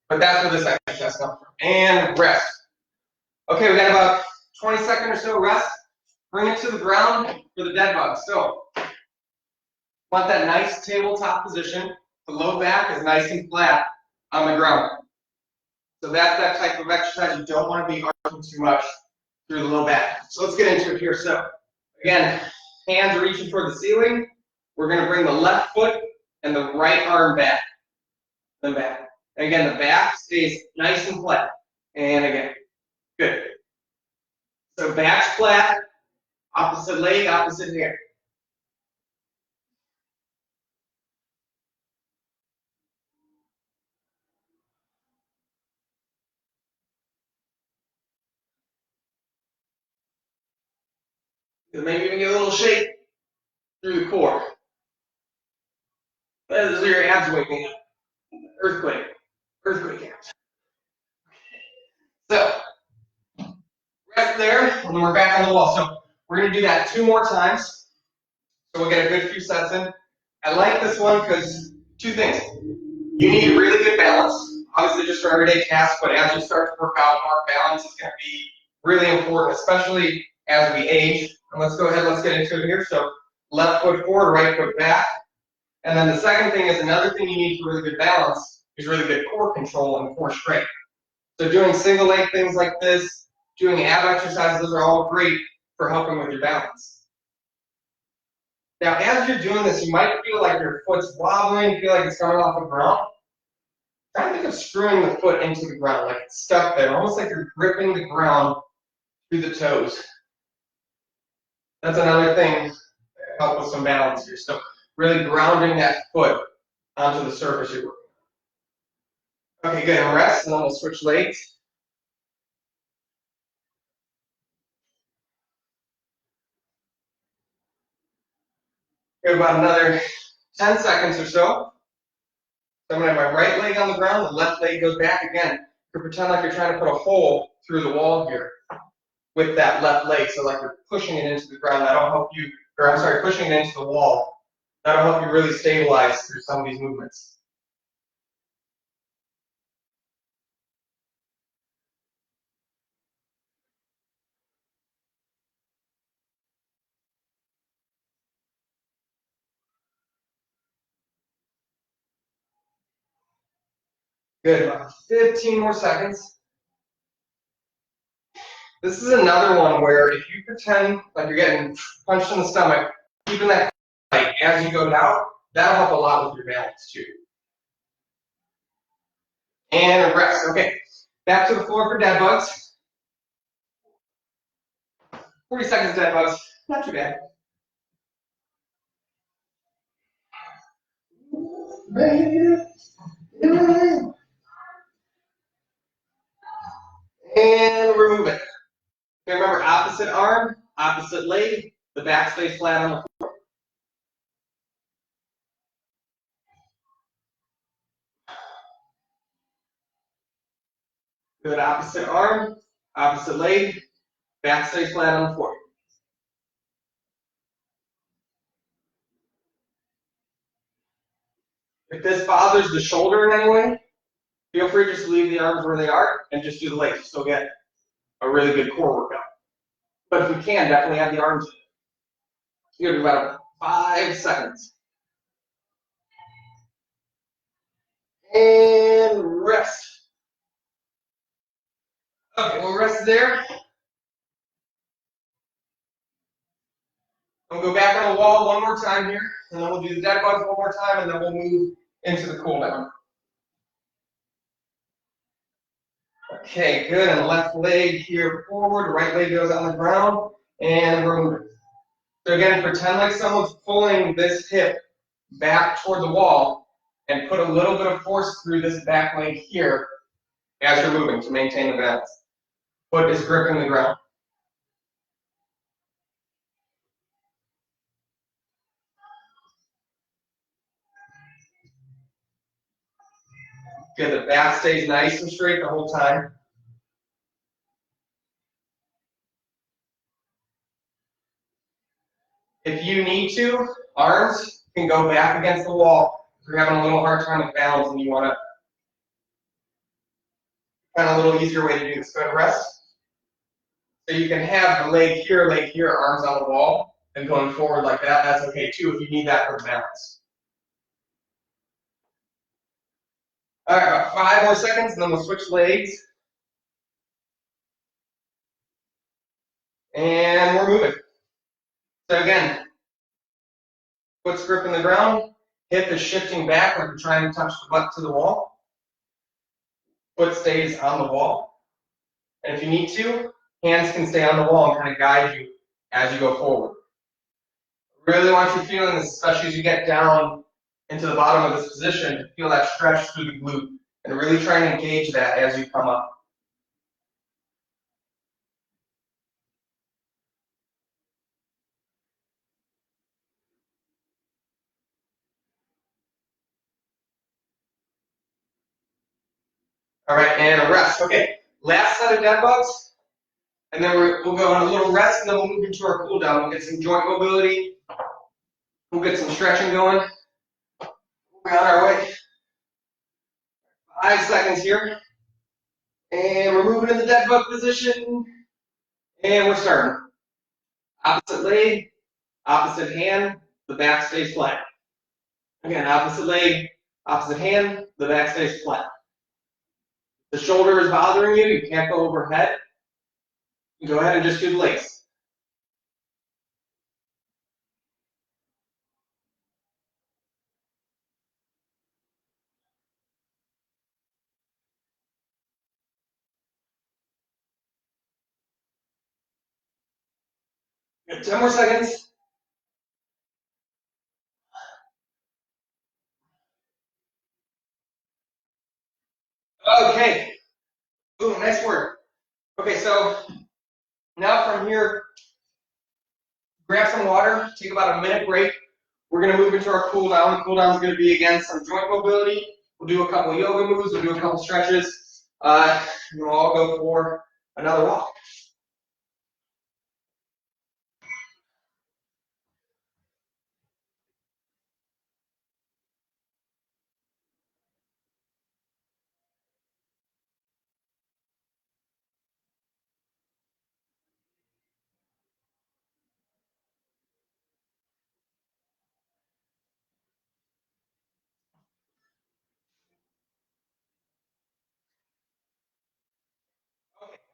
But that's where this exercise comes from. And rest. Okay, we got about 20 seconds or so rest. Bring it to the ground for the dead bug. So, want that nice tabletop position. The low back is nice and flat on the ground. So that's that type of exercise. You don't want to be arching too much through the low back. So let's get into it here. So, again, hands are reaching toward the ceiling. We're going to bring the left foot and the right arm back. Then back. And again, the back stays nice and flat. And again, good. So back's flat, opposite leg, opposite hand. Maybe even get a little shake through the core. Those are your abs waking up. Earthquake. Earthquake abs. So, rest there, and then we're back on the wall. So, we're going to do that 2 more times. So, we'll get a good few sets in. I like this one because 2 things. You need really good balance. Obviously, just for everyday tasks, but as you start to work out more, balance is going to be really important, especially as we age. And let's go ahead, let's get into it here. So, left foot forward, right foot back. And then the second thing is another thing you need for really good balance is really good core control and core strength. So doing single leg things like this, doing ab exercises, those are all great for helping with your balance. Now, as you're doing this, you might feel like your foot's wobbling, feel like it's coming off the ground. Try to think of screwing the foot into the ground, like it's stuck there, almost like you're gripping the ground through the toes. That's another thing to help with some balance here. So really grounding that foot onto the surface you're working on. Okay, good, and rest, and then we'll switch legs. Give about another 10 seconds or so. So I'm going to have my right leg on the ground, the left leg goes back again. You can pretend like you're trying to put a hole through the wall here with that left leg, so like you're pushing it into the ground. That'll help you, or I'm sorry, pushing it into the wall. That'll help you really stabilize through some of these movements. Good, about 15 more seconds. This is another one where if you pretend like you're getting punched in the stomach, keeping that tight as you go down, that'll help a lot with your balance too. And rest. Okay, back to the floor for dead bugs. 40 seconds dead bugs, not too bad. And we're moving. Okay, remember, opposite arm, opposite leg, the back stays flat on the floor. Good, opposite arm, opposite leg, back stays flat on the floor. If this bothers the shoulder in any way, feel free to just leave the arms where they are and just do the legs. You'll still get a really good core workout. But if you can, definitely have the arms in. You're gonna do about 5 seconds. And rest. Okay, we'll rest there. We'll go back on the wall one more time here, and then we'll do the dead bugs one more time, and then we'll move into the cool down. Okay, good. And the left leg here forward, the right leg goes on the ground, and we're moving. So again, pretend like someone's pulling this hip back toward the wall, and put a little bit of force through this back leg here as you're moving to maintain the balance. Foot is gripping the ground. Good, the back stays nice and straight the whole time. If you need to, arms can go back against the wall. If you're having a little hard time with balance and you want to find a little easier way to do this, go to rest. So you can have the leg here, arms on the wall, and going forward like that. That's okay too if you need that for balance. All right, about 5 more seconds, and then we'll switch legs. And we're moving. So again, foot's gripping the ground, hip is shifting back like you're trying to touch the butt to the wall. Foot stays on the wall. And if you need to, hands can stay on the wall and kind of guide you as you go forward. Really want you feeling this, especially as you get down into the bottom of this position, feel that stretch through the glute, and really try and engage that as you come up. All right, and a rest. Okay, last set of dead bugs, and then we'll go on a little rest, and then we'll move into our cool down. We'll get some joint mobility. We'll get some stretching going. We're on our way. 5 seconds here. And we're moving in the dead bug position. And we're starting. Opposite leg, opposite hand, the back stays flat. Again, opposite leg, opposite hand, the back stays flat. The shoulder is bothering you, you can't go overhead. You go ahead and just do the legs. Good. 10 more seconds. Okay. Ooh, nice work. Okay, so now from here, grab some water, take about a minute break. We're going to move into our cool down. The cool down is going to be, again, some joint mobility. We'll do a couple yoga moves. We'll do a couple stretches. And we'll all go for another walk.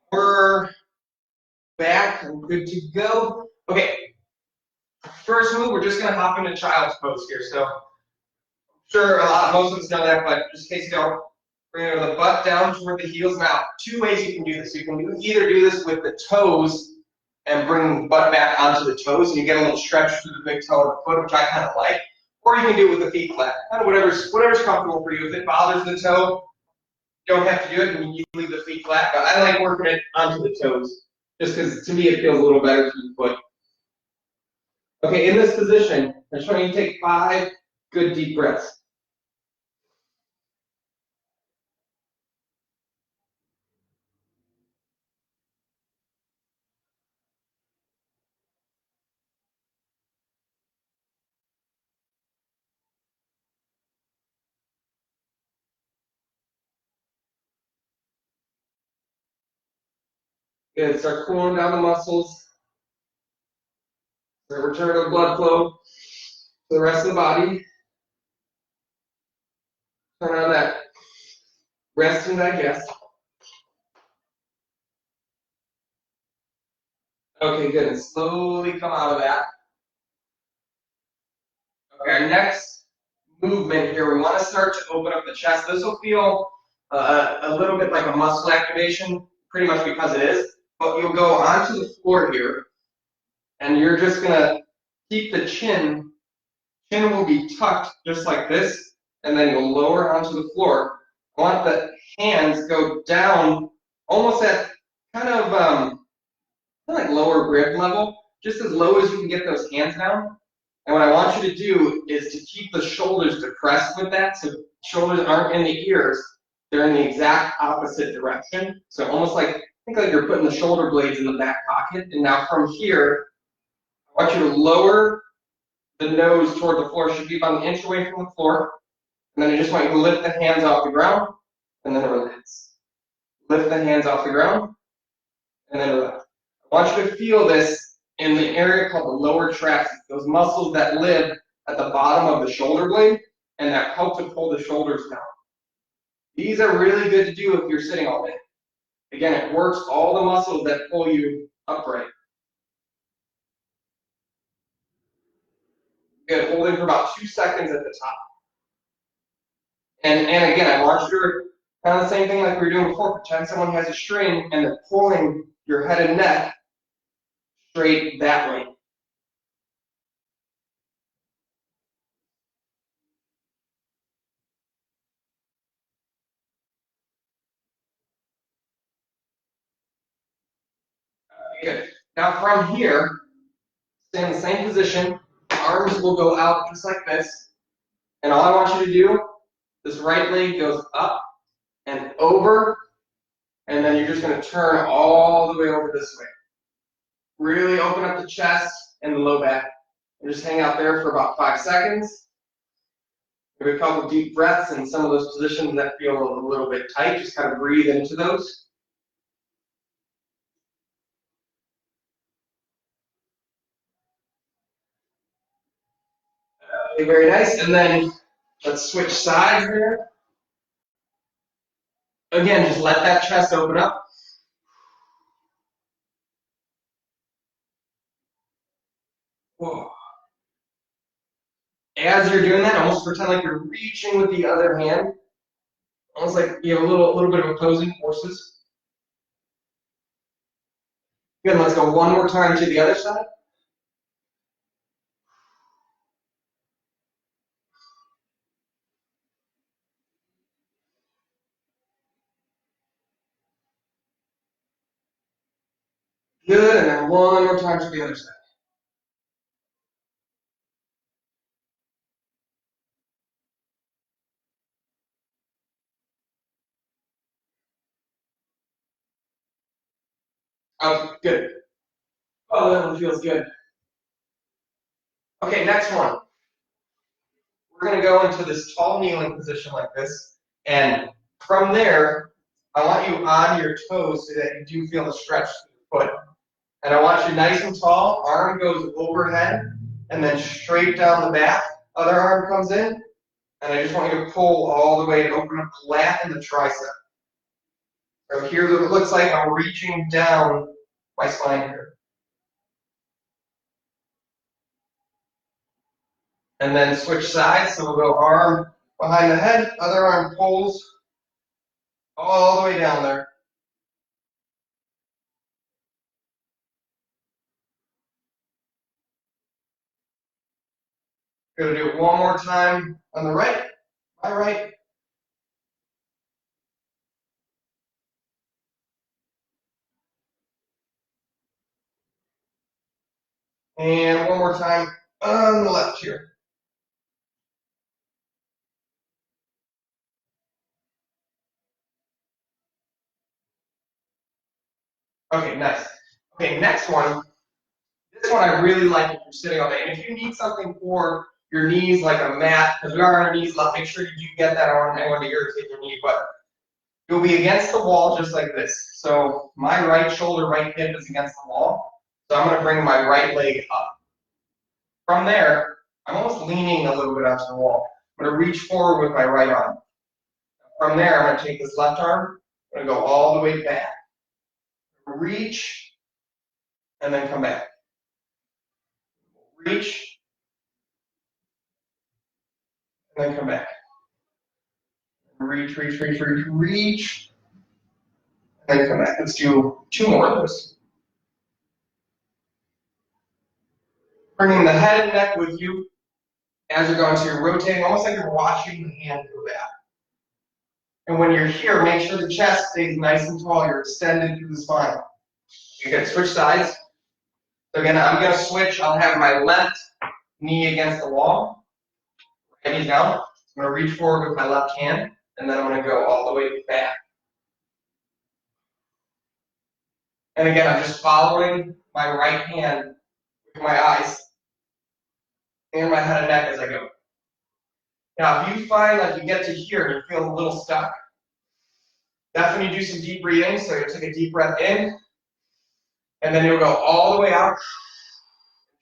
We're back and good to go. Okay, first move, we're just going to hop into child's pose here. So, sure, most of us know that, but just in case you don't, bring the butt down toward the heels. Now, 2 ways you can do this. You can either do this with the toes and bring the butt back onto the toes, and you get a little stretch through the big toe of the foot, which I kind of like. Or you can do it with the feet flat. Kind of whatever's comfortable for you. If it bothers the toe, you don't have to do it, and you leave the feet flat. But I like working it onto the toes, just because to me it feels a little better for the foot. Okay, in this position, I just want you to take 5 good deep breaths. Good. Start cooling down the muscles. Return the blood flow to the rest of the body. Turn on that rest and digest. Okay, good. And slowly come out of that. Okay, our next movement here, we want to start to open up the chest. This will feel a little bit like a muscle activation, pretty much because it is. But you'll go onto the floor here, and you're just going to keep the chin. Chin will be tucked just like this, and then you'll lower onto the floor. I want the hands go down almost at kind of like lower rib level, just as low as you can get those hands down. And what I want you to do is to keep the shoulders depressed with that, so shoulders aren't in the ears, they're in the exact opposite direction. So almost like, think like you're putting the shoulder blades in the back pocket. And now from here, I want you to lower the nose toward the floor, should be about an inch away from the floor. And then I just want you to lift the hands off the ground, and then relax. Lift the hands off the ground, and then relax. I want you to feel this in the area called the lower trapezius, those muscles that live at the bottom of the shoulder blade and that help to pull the shoulders down. These are really good to do if you're sitting all day. Again, it works all the muscles that pull you upright. Good, holding for about 2 seconds at the top. And again, I want you to kind of the same thing like we were doing before. Pretend someone has a string and they're pulling your head and neck straight that way. Good. Now from here, stay in the same position. Arms will go out just like this. And all I want you to do, this right leg goes up and over, and then you're just going to turn all the way over this way. Really open up the chest and the low back. And just hang out there for about 5 seconds. Maybe a couple deep breaths in some of those positions that feel a little bit tight. Just kind of breathe into those. Okay, very nice. And then let's switch sides here. Again, just let that chest open up. Whoa. As you're doing that, almost pretend like you're reaching with the other hand. Almost like you have a little bit of opposing forces. Good, let's go one more time to the other side. Good, and then one more time to the other side. Oh, good. Oh, that one feels good. Okay, next one. We're going to go into this tall kneeling position like this, and from there, I want you on your toes so that you do feel the stretch to the foot. And I want you nice and tall, arm goes overhead, and then straight down the back, other arm comes in, and I just want you to pull all the way to open up the lat and the tricep. So here it looks like I'm reaching down my spine here. And then switch sides, so we'll go arm behind the head, other arm pulls all the way down there. Going to do it one more time on the right, my right. And one more time on the left here. Okay, nice. Okay, next one. This one I really like if you're sitting all day. And if you need something for your knees, like a mat, because we are on our knees a lot, make sure you do get that. I don't want anyone to irritate your knee, but You'll be against the wall just like this. So my right shoulder, right hip is against the wall. So I'm going to bring my right leg up. From there, I'm almost leaning a little bit onto the wall. I'm going to reach forward with my right arm. From there, I'm going to take this left arm. I'm going to go all the way back. Reach, and then come back. Reach, and then come back. Reach, reach, reach, reach, reach, and then come back. Let's do 2 more of those. Bringing the head and neck with you as you're going, so you're rotating, almost like you're watching the hand go back. And when you're here, make sure the chest stays nice and tall. You're extended through the spine. You can switch sides. So again, I'm going to switch. I'll have my left knee against the wall. Right knee down. I'm going to reach forward with my left hand, and then I'm going to go all the way back. And again, I'm just following my right hand with my eyes and my head and neck as I go. Now, if you find like you get to here and you feel a little stuck, that's when you do some deep breathing. So you take a deep breath in, and then you'll go all the way out.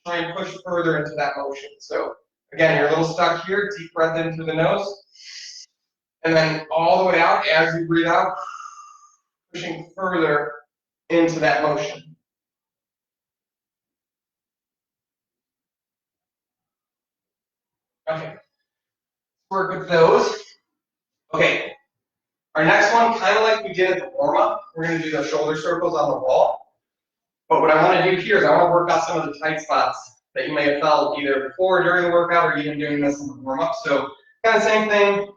Try and push further into that motion. So again, you're a little stuck here. Deep breath in through the nose, and then all the way out as you breathe out, pushing further into that motion. Okay, work with those. Okay, our next one, kind of like we did at the warm-up, we're going to do the shoulder circles on the wall. But what I want to do here is I want to work out some of the tight spots that you may have felt either before, during the workout, or even doing this in the warm-up. So kind of same thing.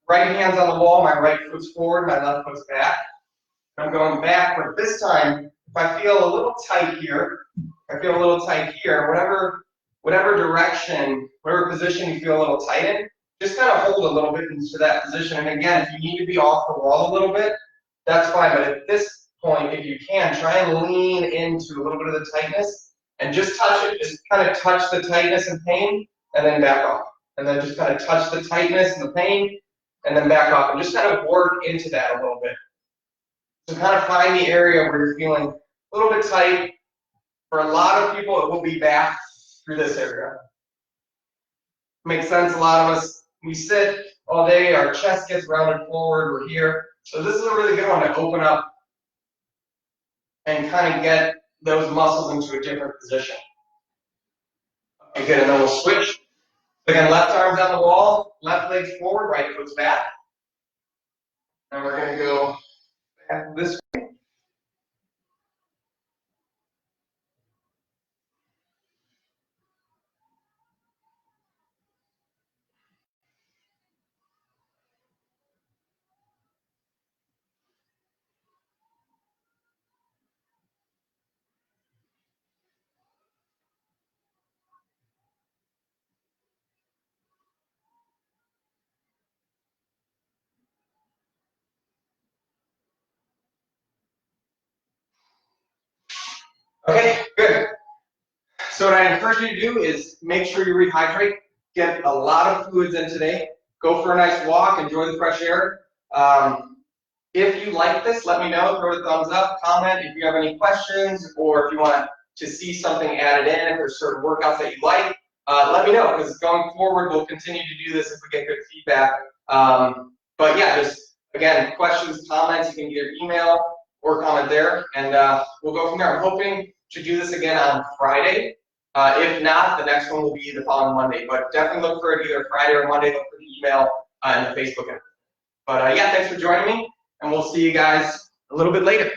Right hand's on the wall, my right foot's forward, my left foot's back. I'm going back, but this time, if I feel a little tight here, whatever direction, whatever position you feel a little tight in, just kind of hold a little bit into that position. And again, if you need to be off the wall a little bit, that's fine. But at this point, if you can, try and lean into a little bit of the tightness and just touch it. Just kind of touch the tightness and pain, and then back off. And then just kind of touch the tightness and the pain, and then back off. And just kind of work into that a little bit. So kind of find the area where you're feeling a little bit tight. For a lot of people, it will be back through this area. Makes sense. A lot of us, we sit all day, our chest gets rounded forward, we're here. So this is a really good one to open up and kind of get those muscles into a different position. Okay, good, and then we'll switch. Again, left arm's on the wall, left leg's forward, right foot's back. And we're going to go back this way. Okay, good. So what I encourage you to do is make sure you rehydrate, get a lot of fluids in today, go for a nice walk, enjoy the fresh air. If you like this, let me know, throw a thumbs up, comment if you have any questions, or if you want to see something added in, if there's certain workouts that you like, let me know, because going forward, we'll continue to do this if we get good feedback. But yeah, just, again, questions, comments, you can either email or comment there, and we'll go from there. I'm hoping to do this again on Friday. If not, the next one will be the following Monday. But definitely look for it either Friday or Monday. Look for the email and the Facebook. But yeah, thanks for joining me, and we'll see you guys a little bit later.